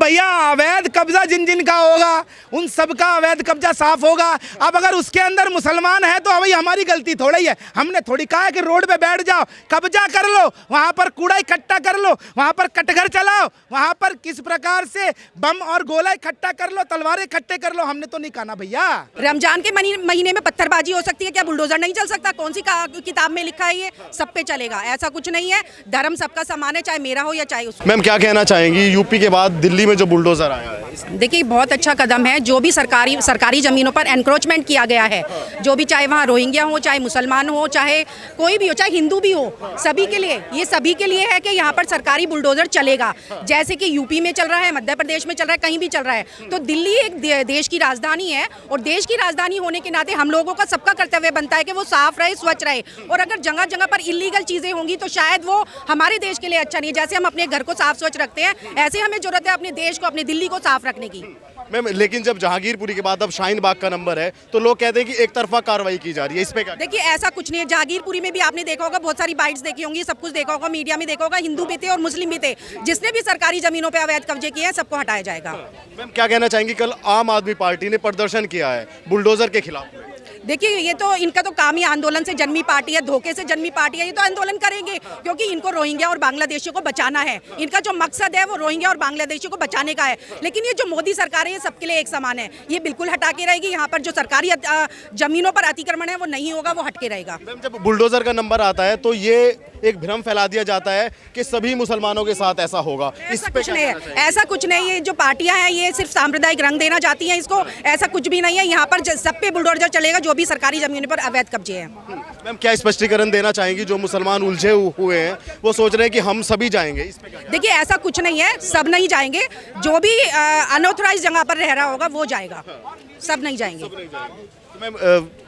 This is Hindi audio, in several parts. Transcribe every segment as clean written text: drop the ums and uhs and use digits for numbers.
भैया अवैध कब्जा जिन जिन का होगा उन सब का अवैध कब्जा साफ होगा। अब अगर उसके अंदर मुसलमान है तो भाई हमारी गलती थोड़ा ही है। हमने थोड़ी कहा है कि रोड पे बैठ जाओ, कब्जा कर लो, वहां पर कूड़ा इकट्ठा कर लो, वहां पर कटघर चलाओ, वहां पर किस प्रकार से बम और गोला इकट्ठा कर लो, तलवारें इकट्ठे कर लो, हमने तो नहीं कहा ना भैया। रमजान के महीने में पत्थरबाजी हो सकती है, क्या बुलडोजर नहीं चल सकता? कौन सी किताब में लिखा है ये सब पे चलेगा? ऐसा कुछ नहीं है। धर्म सबका समान है, चाहे मेरा हो या चाहे उसका। मैम क्या कहना चाहेंगी यूपी के बाद दिल्ली में जो बुलडोजर आया है? देखिए बहुत अच्छा कदम है। जो भी सरकारी जमीनों पर एनक्रोचमेंट किया गया है, जो भी, चाहे वहाँ रोहिंग्या हो, चाहे मुसलमान हो, चाहे कोई भी हो, चाहे हिंदू भी हो, सभी के लिए, ये सभी के लिए है कि यहाँ पर सरकारी बुलडोजर चलेगा। जैसे कि यूपी में चल रहा है, मध्य प्रदेश में चल रहा है, कहीं भी चल रहा है। तो दिल्ली एक देश की राजधानी है और देश की राजधानी होने के नाते हम लोगों का सबका कर्तव्य बनता है कि वो साफ रहे, स्वच्छ रहे। और अगर जगह जगह पर इलीगल चीजें होंगी तो शायद वो हमारे देश के लिए अच्छा नहीं। जैसे हम अपने घर को साफ स्वच्छ रखते हैं, ऐसे हमें जरूरत है अपने देश को, अपने दिल्ली को साफ रखने की। मैम लेकिन जब जहांगीरपुरी के बाद अब शाहीन बाग का नंबर है तो लोग कहते हैं कि एक तरफा कार्रवाई की जा रही है, इस पे क्या? देखिए ऐसा कुछ नहीं है। जहांगीरपुरी में भी आपने देखा होगा, बहुत सारी बाइट्स देखी होंगी, सब कुछ देखा होगा, मीडिया में देखा होगा। हिंदू भी थे और मुस्लिम भी थे। जिसने भी सरकारी जमीनों पे अवैध कब्जे किए हैं सबको हटाया जाएगा। मैम क्या कहना चाहेंगी, कल आम आदमी पार्टी ने प्रदर्शन किया है बुलडोजर के खिलाफ? देखिए ये तो इनका तो काम ही आंदोलन से जन्मी पार्टी है, धोखे से जन्मी पार्टी है। ये तो आंदोलन करेंगे क्योंकि इनको रोहिंग्या और बांग्लादेशियों को बचाना है। इनका जो मकसद है वो रोहिंग्या और बांग्लादेशियों को बचाने का है। लेकिन ये जो मोदी सरकार है ये सबके लिए एक समान है, ये बिल्कुल हटा के रहेगी। यहाँ पर जो सरकारी जमीनों पर अतिक्रमण है वो नहीं होगा, वो हट के रहेगा। जब बुलडोजर का नंबर आता है तो ये एक भ्रम फैला दिया जाता है कि सभी मुसलमानों के साथ ऐसा होगा। इस पे कुछ नहीं है, ऐसा कुछ नहीं है। जो पार्टियां हैं ये सिर्फ सांप्रदायिक रंग देना चाहती हैं इसको, ऐसा कुछ भी नहीं है। यहाँ पर सब पे बुलडोजर चलेगा जो भी सरकारी जमीन पर अवैध कब्जे हैं। मैम क्या स्पष्टीकरण देना चाहेंगी, जो मुसलमान उलझे हुए हैं वो सोच रहे हैं कि हम सभी जाएंगे, इस पे क्या? देखिए ऐसा कुछ नहीं है, सब नहीं जाएंगे। जो भी अनऑथराइज्ड जगह पर रह रहा होगा वो जाएगा, सब नहीं जाएंगे। तो मैम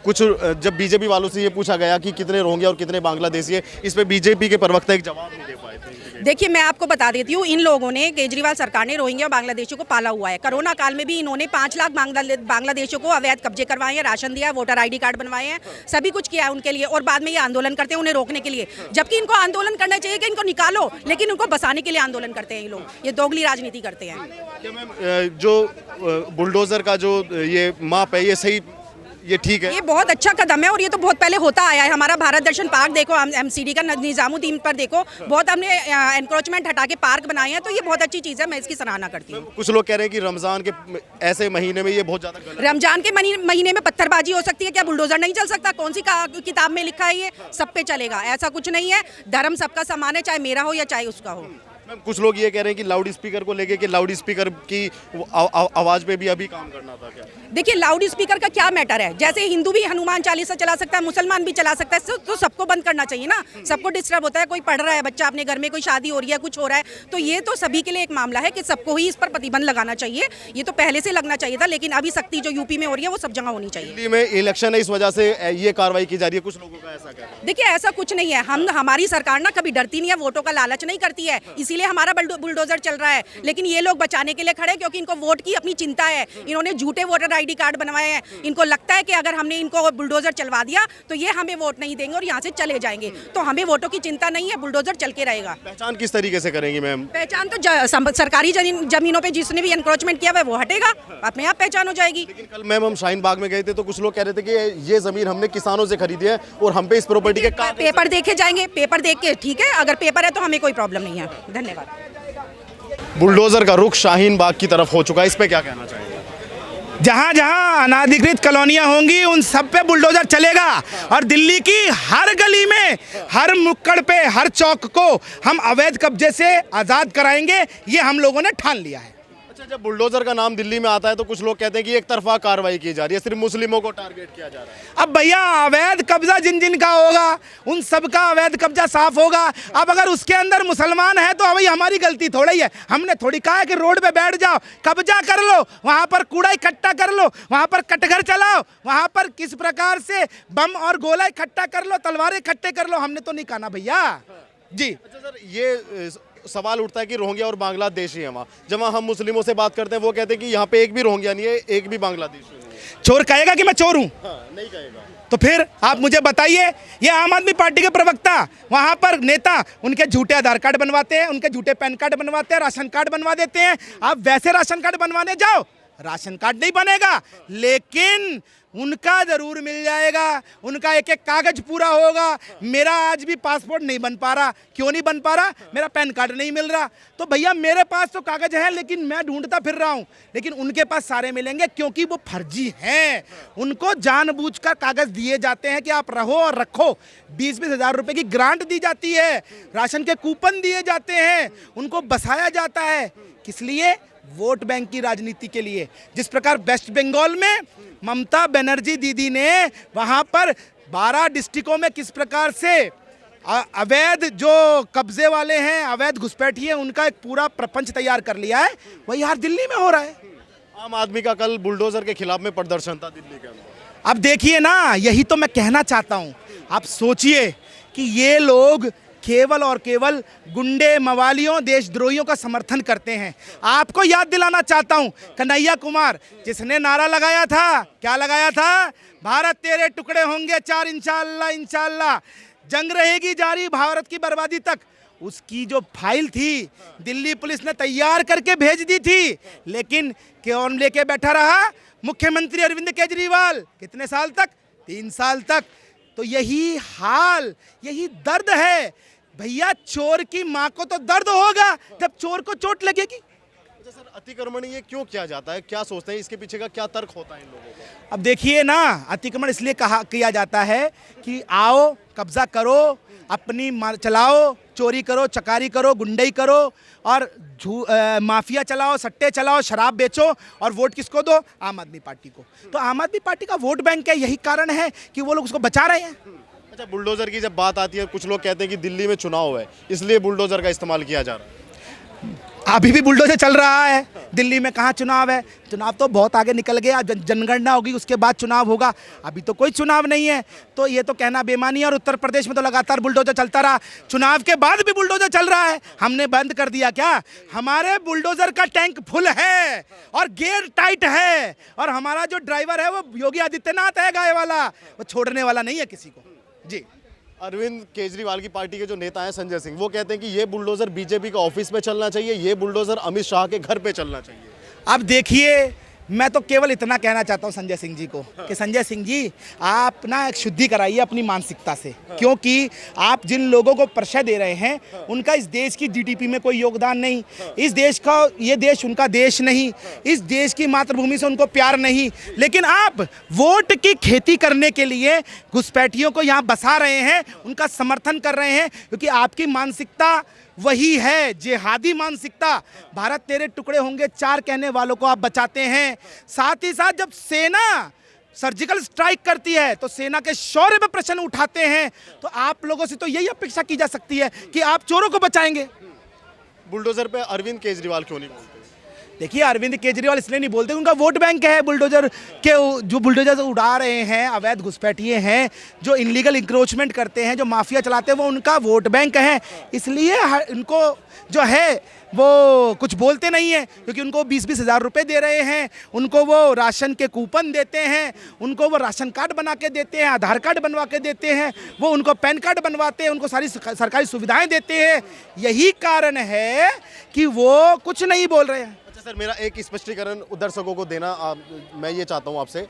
कुछ जब बीजेपी वालों से ये पूछा गया कि कितने रोहिंग्या और कितने बांग्लादेशी है, इस पे बीजेपी के प्रवक्ता एक जवाब नहीं दे पाए थे। देखिए मैं आपको बता देती हूँ, इन लोगों ने, केजरीवाल सरकार ने रोहिंग्या और बांग्लादेशियों को पाला हुआ है। कोरोना काल में भी इन्होंने 5 लाख बांग्लादेशियों को अवैध कब्जे करवाए हैं, राशन दिया, वोटर ID कार्ड बनवाए हैं, सभी कुछ किया है उनके लिए। और बाद में ये आंदोलन करते हैं उन्हें रोकने के लिए, जबकि इनको आंदोलन करना चाहिए कि इनको निकालो, लेकिन उनको बसाने के लिए आंदोलन करते हैं ये लोग। ये दोगली राजनीति करते हैं। क्या मैम जो बुलडोजर का जो ये माप है ये सही, ये ठीक है? ये बहुत अच्छा कदम है और ये तो बहुत पहले होता आया है। हमारा भारत दर्शन पार्क देखो, MCD का निजामुद्दीन पर देखो, बहुत हमने एनक्रोचमेंट हटा के पार्क बनाए हैं। तो ये बहुत अच्छी चीज़ है, मैं इसकी सराहना करती हूँ। कुछ लोग कह रहे हैं कि रमजान के ऐसे महीने में ये बहुत ज़्यादा गलत है। रमजान के महीने में पत्थरबाजी हो सकती है, क्या बुलडोजर नहीं चल सकता? कौन सी किताब में लिखा है ये सब पे चलेगा? ऐसा कुछ नहीं है। धर्म सबका समान है, चाहे मेरा हो या चाहे उसका हो। मैम कुछ लोग ये कह रहे हैं कि लाउड स्पीकर को लेके कि लाउड स्पीकर की आवाज़ पे भी अभी काम करना था क्या? देखिए लाउड स्पीकर का क्या मैटर है? जैसे हिंदू भी हनुमान चालीसा चला सकता है, मुसलमान भी चला सकता है, तो सबको बंद करना चाहिए ना। सबको डिस्टर्ब होता है, कोई पढ़ रहा है बच्चा अपने घर में, कोई शादी हो रही है, कुछ हो रहा है, तो ये तो सभी के लिए एक मामला है कि सबको ही इस पर प्रतिबंध लगाना चाहिए। ये तो पहले से लगना चाहिए था, लेकिन अभी सख्ती जो यूपी में हो रही है वो सब जगह होनी चाहिए। दिल्ली में इलेक्शन है, इस वजह से ये कार्रवाई की जा रही है, कुछ लोगों का ऐसा कहना है। देखिए ऐसा कुछ नहीं है। हमारी सरकार ना कभी डरती नहीं है, वोटों का लालच नहीं करती है, इसीलिए हमारा बुलडोजर चल रहा है। लेकिन ये लोग बचाने के लिए खड़े, क्योंकि इनको वोट की अपनी चिंता है। इन्होंने झूठे वोटर ID कार्ड बनवाए हैं। इनको लगता है कि अगर हमने इनको बुलडोजर चलवा दिया तो ये हमें वोट नहीं देंगे और यहाँ से चले जाएंगे। तो हमें वोटों की चिंता नहीं है, बुलडोजर चल के रहेगा। पहचान किस तरीके से करेंगी मैम? पहचान तो सरकारी जमीनों पे जिसने भी एनक्रोचमेंट किया है वो हटेगा, अपने आप पहचान हो जाएगी। लेकिन कल मैम हम शाहीन बाग में गए थे तो कुछ लोग कह रहे थे कि ये जमीन हमने किसानों से खरीदी है और हम पे इस प्रॉपर्टी के पेपर देखे जाएंगे, पेपर देख के ठीक है, अगर पेपर है तो हमें कोई प्रॉब्लम नहीं है। धन्यवाद। बुलडोजर का रुख शाहीन बाग की तरफ हो चुका है, इस पे क्या कहना चाहेंगे? जहां जहां अनाधिकृत कॉलोनियां होंगी उन सब पे बुलडोजर चलेगा और दिल्ली की हर गली में, हर नुक्कड़ पे, हर चौक को हम अवैध कब्जे से आज़ाद कराएंगे, ये हम लोगों ने ठान लिया है। अच्छा जब बुलडोजर का नाम दिल्ली में आता है तो कुछ लोग कहते हैं कि एक तरफा कार्रवाई की जा रही है, सिर्फ मुस्लिमों को टारगेट किया जा रहा है। अब भैया अवैध कब्जा जिन जिन का होगा उन सब का अवैध कब्जा साफ होगा। अब अगर उसके अंदर मुसलमान है तो भाई हमारी गलती थोड़ा ही है। हमने थोड़ी कहा है कि रोड पे बैठ जाओ, कब्जा कर लो, वहां पर कूड़ा इकट्ठा कर लो, वहां पर कटघर चलाओ, वहां पर किस प्रकार से बम और गोला इकट्ठा कर लो, तलवारें इकट्ठे कर लो, हमने तो नहीं कहा ना भैया जी। अच्छा सर ये सवाल उठता है कि रोहिंग्या और बांग्लादेशी है वहाँ, जब हम मुस्लिमों से बात करते हैं वो कहते हैं कि यहाँ पे एक भी रोहिंग्या नहीं है, एक भी बांग्लादेशी नहीं है। चोर कहेगा कि मैं चोर हूं? नहीं कहेगा। तो फिर आप मुझे बताइए, ये आम आदमी पार्टी के प्रवक्ता वहां पर नेता उनके झूठे आधार कार्ड बनवाते हैं, उनके झूठे पैन कार्ड बनवाते हैं, राशन कार्ड बनवा देते हैं। आप वैसे राशन कार्ड बनवाने जाओ, राशन कार्ड नहीं बनेगा, लेकिन उनका जरूर मिल जाएगा, उनका एक एक कागज पूरा होगा। मेरा आज भी पासपोर्ट नहीं बन पा रहा। क्यों नहीं बन पा रहा? मेरा पैन कार्ड नहीं मिल रहा। तो भैया मेरे पास तो कागज है, लेकिन मैं ढूंढता फिर रहा हूं, लेकिन उनके पास सारे मिलेंगे, क्योंकि वो फर्जी हैं। उनको जानबूझकर कागज दिए जाते हैं कि आप रहो और रखो। 20-20 हज़ार रुपए की ग्रांट दी जाती है, राशन के कूपन दिए जाते हैं, उनको बसाया जाता है। किस लिए? वोट बैंक की राजनीति के लिए। जिस प्रकार वेस्ट बंगाल में ममता बनर्जी दीदी ने वहां पर 12 डिस्ट्रिक्टों में किस प्रकार से अवैध जो कब्जे वाले हैं, अवैध घुसपैठिए, उनका एक पूरा प्रपंच तैयार कर लिया है, वही यार दिल्ली में हो रहा है। आम आदमी का कल बुलडोजर के खिलाफ में प्रदर्शन था दिल्ली के अंदर। अब देखिए ना, यही तो मैं कहना चाहता हूं। आप सोचिए कि ये लोग केवल और केवल गुंडे, मवालियों, देशद्रोहियों का समर्थन करते हैं। आपको याद दिलाना चाहता हूं, कन्हैया कुमार जिसने नारा लगाया था, क्या लगाया था? भारत तेरे टुकड़े होंगे 4 इंशाअल्लाह इंशाअल्लाह, जंग रहेगी जारी भारत की बर्बादी तक। उसकी जो फाइल थी दिल्ली पुलिस ने तैयार करके भेज दी थी, लेकिन कौन लेके बैठा रहा? मुख्यमंत्री अरविंद केजरीवाल। कितने साल तक? 3 साल तक। तो यही हाल, यही दर्द है भैया। चोर की मां को तो दर्द होगा जब चोर को चोट लगेगी। अच्छा सर, अतिक्रमण ये क्यों किया जाता है? क्या सोचते हैं इसके पीछे का क्या तर्क होता है इन लोगों का? अब देखिए ना, अतिक्रमण इसलिए किया जाता है कि आओ, कब्जा करो, अपनी चलाओ, चोरी करो, चकारी करो, गुंडई करो, और माफिया चलाओ, सट्टे चलाओ, शराब बेचो, और वोट किसको दो? आम आदमी पार्टी को। तो आम आदमी पार्टी का वोट बैंक है, यही कारण है कि वो लोग उसको बचा रहे हैं। अच्छा, बुलडोजर की जब बात आती है, कुछ लोग कहते हैं कि दिल्ली में चुनाव है, इसलिए बुलडोजर का इस्तेमाल किया जा रहा है। अभी भी बुलडोजर चल रहा है। दिल्ली में कहाँ चुनाव है? चुनाव तो बहुत आगे निकल गया, जनगणना होगी उसके बाद चुनाव होगा। अभी तो कोई चुनाव नहीं है, तो ये तो कहना बेमानी है। और उत्तर प्रदेश में तो लगातार बुलडोजर चलता रहा, चुनाव के बाद भी बुलडोजर चल रहा है। हमने बंद कर दिया क्या? हमारे बुलडोजर का टैंक फुल है और गियर टाइट है, और हमारा जो ड्राइवर है वो योगी आदित्यनाथ है, गाय वाला, वो छोड़ने वाला नहीं है किसी को। जी। अरविंद केजरीवाल की पार्टी के जो नेता हैं संजय सिंह, वो कहते हैं कि ये बुलडोजर बीजेपी के ऑफिस में चलना चाहिए, ये बुलडोजर अमित शाह के घर पे चलना चाहिए। अब देखिए, मैं तो केवल इतना कहना चाहता हूं संजय सिंह जी को कि संजय सिंह जी, आप ना एक शुद्धि कराइए अपनी मानसिकता से, क्योंकि आप जिन लोगों को परिचय दे रहे हैं उनका इस देश की जीडीपी में कोई योगदान नहीं, इस देश का, ये देश उनका देश नहीं, इस देश की मातृभूमि से उनको प्यार नहीं, लेकिन आप वोट की खेती करने के लिए घुसपैठियों को यहाँ बसा रहे हैं, उनका समर्थन कर रहे हैं, क्योंकि आपकी मानसिकता वही है, जिहादी मानसिकता। भारत तेरे टुकड़े होंगे 4 कहने वालों को आप बचाते हैं। साथ ही साथ जब सेना सर्जिकल स्ट्राइक करती है तो सेना के शौर्य पे प्रश्न उठाते हैं। तो आप लोगों से तो यही अपेक्षा की जा सकती है कि आप चोरों को बचाएंगे। बुलडोजर पे अरविंद केजरीवाल क्यों नहीं बोलते? देखिए, अरविंद केजरीवाल इसलिए नहीं बोलते, उनका वोट बैंक है। बुलडोजर के जो बुलडोजर उड़ा रहे हैं, अवैध घुसपैठिए हैं, जो इनलीगल इंक्रोचमेंट करते हैं, जो माफिया चलाते हैं, वो उनका वोट बैंक है। इसलिए इनको जो है वो कुछ बोलते नहीं है, क्योंकि उनको 20-20 हज़ार रुपये दे रहे हैं, उनको वो राशन के कूपन देते हैं, उनको वो राशन कार्ड बना के देते हैं, आधार कार्ड बनवा के देते हैं, वो उनको पैन कार्ड बनवाते हैं, उनको सारी सरकारी सुविधाएं देते हैं। यही कारण है कि वो कुछ नहीं बोल रहे हैं। सर, मेरा एक स्पष्टीकरण दर्शकों को देना मैं ये चाहता हूँ आपसे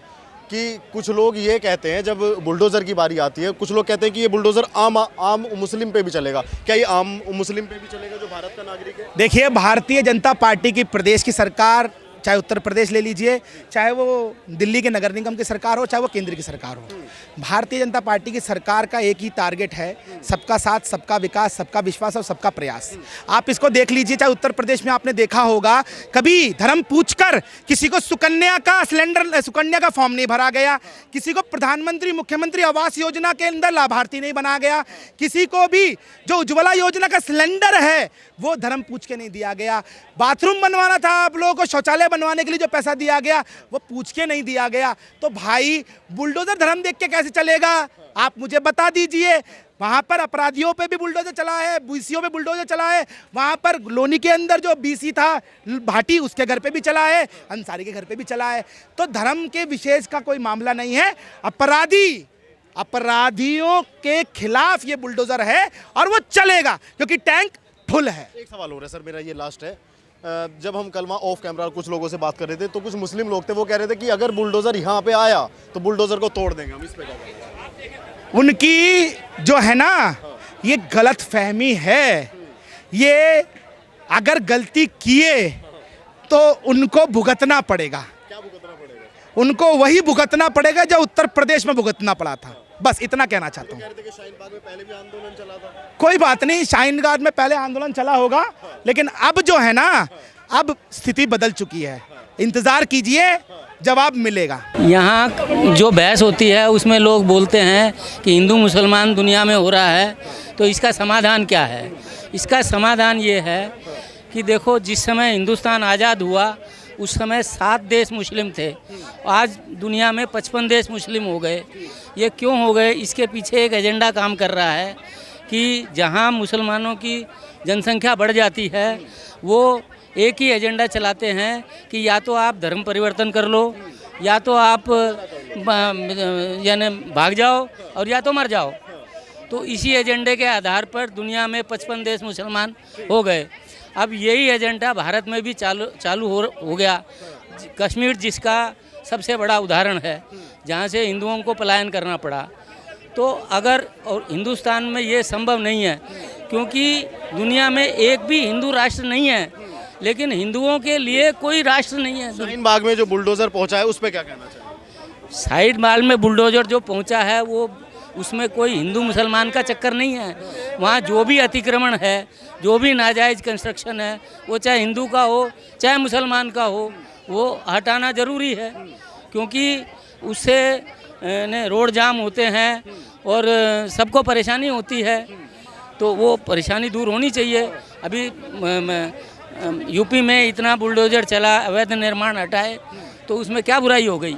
कि कुछ लोग ये कहते हैं, जब बुलडोज़र की बारी आती है, कुछ लोग कहते हैं कि ये बुलडोज़र आम मुस्लिम पे भी चलेगा। क्या ये आम मुस्लिम पे भी चलेगा जो भारत का नागरिक है? देखिए, भारतीय जनता पार्टी की प्रदेश की सरकार, चाहे उत्तर प्रदेश ले लीजिए, चाहे वो दिल्ली के नगर निगम की सरकार हो, चाहे वो केंद्र की सरकार हो, भारतीय जनता पार्टी की सरकार का एक ही टारगेट है, सबका साथ, सबका विकास, सबका विश्वास और सबका प्रयास। आप इसको देख लीजिए, चाहे उत्तर प्रदेश में आपने देखा होगा, कभी धर्म पूछकर किसी को सुकन्या का फॉर्म नहीं भरा गया, किसी को प्रधानमंत्री मुख्यमंत्री आवास योजना के अंदर लाभार्थी नहीं बनाया गया, किसी को भी जो उज्ज्वला योजना का सिलेंडर है वो धर्म पूछ के नहीं दिया गया। बाथरूम बनवाना था, आप लोगों को शौचालय बनवाने के लिए जो पैसा दिया गया वो पूछ के नहीं दिया गया। तो भाई बुलडोजर धर्म देख के कैसे चलेगा, आप मुझे बता दीजिए। वहाँ पर अपराधियों पे भी बुलडोजर चला है, बीसीओ पे बुलडोजर चला है, वहाँ पर लोनी के अंदर जो बीसी था भाटी उसके घर पे भी चला है, अंसारी के घर पे भी चला है। तो धर्म के विशेष का कोई मामला नहीं है। अपराधियों के खिलाफ ये बुलडोजर है और वो चलेगा क्योंकि टैंक फुल है। एक सवाल हो रहा है सर, मेरा ये लास्ट है। जब हम कल वहाँ ऑफ कैमरा कुछ लोगों से बात कर रहे थे तो कुछ मुस्लिम लोग थे, वो कह रहे थे कि अगर बुलडोजर यहाँ पे आया तो बुलडोजर को तोड़ देंगे हम। इस पे क्या कहेंगे? उनकी जो है ना ये गलत फहमी है। ये अगर गलती किए तो उनको भुगतना पड़ेगा। क्या भुगतना पड़ेगा? उनको वही भुगतना पड़ेगा जो उत्तर प्रदेश में भुगतना पड़ा था। बस इतना कहना चाहता हूँ। कह रहे थे कि शाहीन बाग में पहले भी आंदोलन चला था। कोई बात नहीं, शाहीन बाग में पहले आंदोलन चला होगा, लेकिन अब जो है ना अब स्थिति बदल चुकी है। इंतजार कीजिए, जवाब मिलेगा। यहाँ जो बहस होती है उसमें लोग बोलते हैं कि हिंदू मुसलमान दुनिया में हो रहा है, तो इसका समाधान क्या है? इसका समाधान ये है कि देखो, जिस समय हिंदुस्तान आज़ाद हुआ उस समय 7 देश मुस्लिम थे, आज दुनिया में 55 देश मुस्लिम हो गए। ये क्यों हो गए? इसके पीछे एक एजेंडा काम कर रहा है कि जहाँ मुसलमानों की जनसंख्या बढ़ जाती है वो एक ही एजेंडा चलाते हैं कि या तो आप धर्म परिवर्तन कर लो, या तो आप यानी भाग जाओ, और या तो मर जाओ। तो इसी एजेंडे के आधार पर दुनिया में 55 देश मुसलमान हो गए। अब यही एजेंडा भारत में भी चालू हो गया। कश्मीर जिसका सबसे बड़ा उदाहरण है, जहाँ से हिंदुओं को पलायन करना पड़ा। तो अगर और हिंदुस्तान में ये संभव नहीं है क्योंकि दुनिया में एक भी हिंदू राष्ट्र नहीं है, लेकिन हिंदुओं के लिए कोई राष्ट्र नहीं है। शाहीन बाग में जो बुलडोजर पहुंचा है उस पर क्या कहना चाहिए? शाहीन बाग में बुलडोजर जो पहुंचा है वो उसमें कोई हिंदू मुसलमान का चक्कर नहीं है। वहाँ जो भी अतिक्रमण है, जो भी नाजायज़ कंस्ट्रक्शन है, वो चाहे हिंदू का हो चाहे मुसलमान का हो, वो हटाना ज़रूरी है क्योंकि उससे रोड जाम होते हैं और सबको परेशानी होती है। तो वो परेशानी दूर होनी चाहिए। अभी यूपी में इतना बुलडोजर चला, अवैध निर्माण हटाए, तो उसमें क्या बुराई हो गई?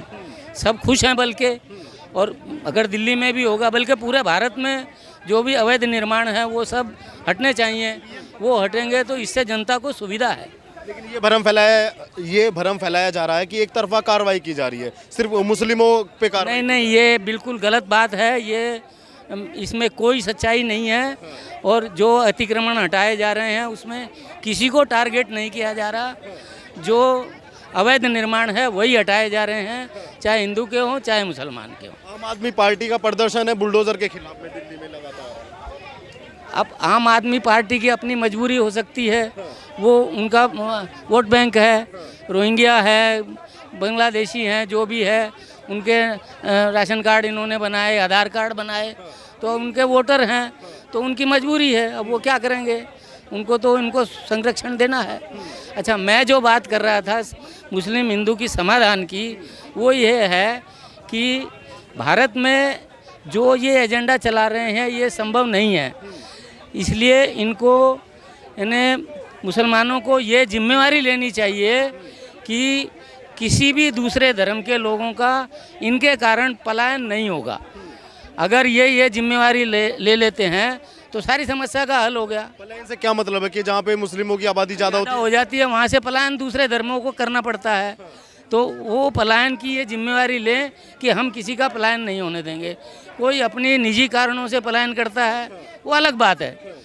सब खुश हैं। बल्कि और अगर दिल्ली में भी होगा, बल्कि पूरे भारत में जो भी अवैध निर्माण है वो सब हटने चाहिए। वो हटेंगे तो इससे जनता को सुविधा है। लेकिन ये भरम फैलाया जा रहा है कि एक तरफा कार्रवाई की जा रही है, सिर्फ मुस्लिमों पे कार्रवाई। नहीं, ये बिल्कुल गलत बात है। ये इसमें कोई सच्चाई नहीं है। और जो अतिक्रमण हटाए जा रहे हैं उसमें किसी को टारगेट नहीं किया जा रहा। जो अवैध निर्माण है वही हटाए जा रहे हैं, चाहे हिंदू के हों चाहे मुसलमान के हों। आम आदमी पार्टी का प्रदर्शन है बुलडोजर के खिलाफ में दिल्ली में लगातार। अब आम आदमी पार्टी की अपनी मजबूरी हो सकती है, वो उनका वोट बैंक है, रोहिंग्या है, बांग्लादेशी हैं, जो भी है उनके राशन कार्ड इन्होंने बनाए, आधार कार्ड बनाए, तो उनके वोटर हैं, तो उनकी मजबूरी है। अब वो क्या करेंगे? उनको तो इनको संरक्षण देना है। अच्छा, मैं जो बात कर रहा था मुस्लिम हिंदू की समाधान की, वो ये है कि भारत में जो ये एजेंडा चला रहे हैं ये संभव नहीं है। इसलिए इनको इन्हें मुसलमानों को ये जिम्मेवारी लेनी चाहिए कि किसी भी दूसरे धर्म के लोगों का इनके कारण पलायन नहीं होगा। अगर ये जिम्मेवारी ले लेते हैं तो सारी समस्या का हल हो गया। पलायन से क्या मतलब है? कि जहाँ पे मुस्लिमों की आबादी ज़्यादा हो जाती है वहाँ से पलायन दूसरे धर्मों को करना पड़ता है। तो वो पलायन की ये जिम्मेवारी लें कि हम किसी का पलायन नहीं होने देंगे। कोई अपनी निजी कारणों से पलायन करता है वो अलग बात है,